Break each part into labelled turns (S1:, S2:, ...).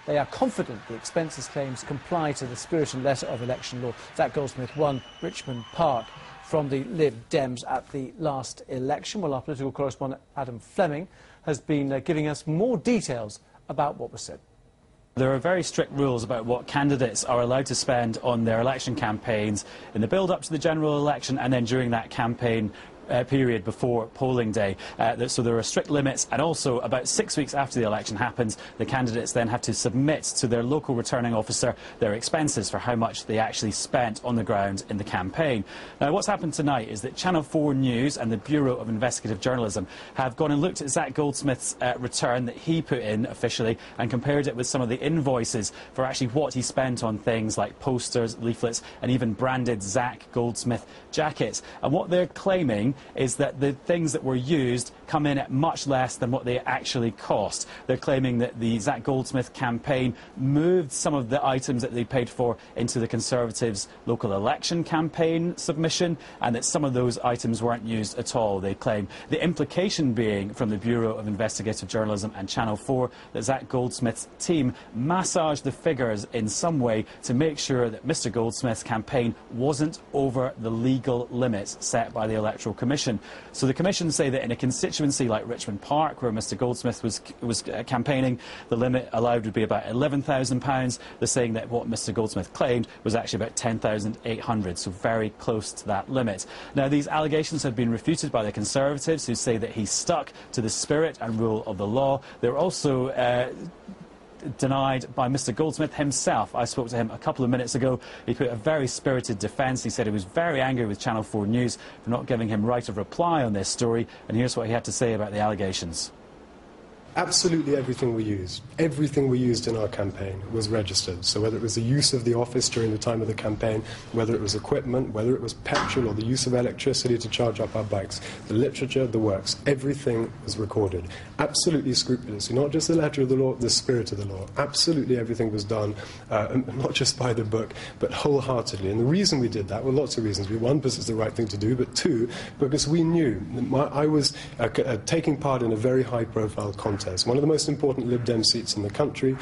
S1: they are confident the expenses claims comply to the spirit and letter of election law. Zac Goldsmith won Richmond Park from the Lib Dems at the last election. Well, our political correspondent Adam Fleming has been giving us more details about what was said.
S2: There are very strict rules about what candidates are allowed to spend on their election campaigns in the build-up to the general election and then during that campaign period before polling day. So there are strict limits, and also about 6 weeks after the election happens, the candidates then have to submit to their local returning officer their expenses for how much they actually spent on the ground in the campaign. Now, what's happened tonight is that Channel 4 News and the Bureau of Investigative Journalism have gone and looked at Zac Goldsmith's return that he put in officially and compared it with some of the invoices for actually what he spent on things like posters, leaflets and even branded Zac Goldsmith jackets. And what they're claiming is that the things that were used come in at much less than what they actually cost. They're claiming that the Zac Goldsmith campaign moved some of the items that they paid for into the Conservatives' local election campaign submission, and that some of those items weren't used at all, they claim. The implication being from the Bureau of Investigative Journalism and Channel 4 that Zac Goldsmith's team massaged the figures in some way to make sure that Mr Goldsmith's campaign wasn't over the legal limits set by the Electoral Commission. So the Commission say that in a constituency like Richmond Park, where Mr Goldsmith was campaigning, the limit allowed would be about £11,000. They're saying that what Mr Goldsmith claimed was actually about £10,800, so very close to that limit. Now, these allegations have been refuted by the Conservatives, who say that he stuck to the spirit and rule of the law. They're also denied by Mr Goldsmith himself. I spoke to him a couple of minutes ago. He put a very spirited defence. He said he was very angry with Channel 4 News for not giving him right of reply on this story, and here's what he had to say about the allegations.
S3: Absolutely everything we used in our campaign was registered. So whether it was the use of the office during the time of the campaign, whether it was equipment, whether it was petrol or the use of electricity to charge up our bikes, the literature, the works, everything was recorded. Absolutely scrupulously, not just the letter of the law, the spirit of the law. Absolutely everything was done, not just by the book, but wholeheartedly. And the reason we did that, well, lots of reasons. One, because it's the right thing to do, but two, because we knew that I was taking part in a very high-profile contest. One of the most important Lib Dem seats in the country.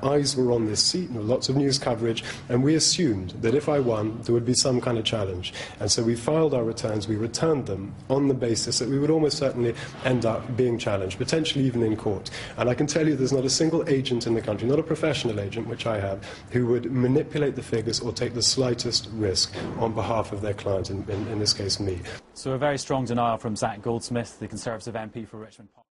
S3: Eyes were on this seat, and there was lots of news coverage, and we assumed that if I won, there would be some kind of challenge. And so we filed our returns, we returned them on the basis that we would almost certainly end up being challenged, potentially even in court. And I can tell you there's not a single agent in the country, not a professional agent, which I have, who would manipulate the figures or take the slightest risk on behalf of their client, in this case me.
S2: So a very strong denial from Zac Goldsmith, the Conservative MP for Richmond Park.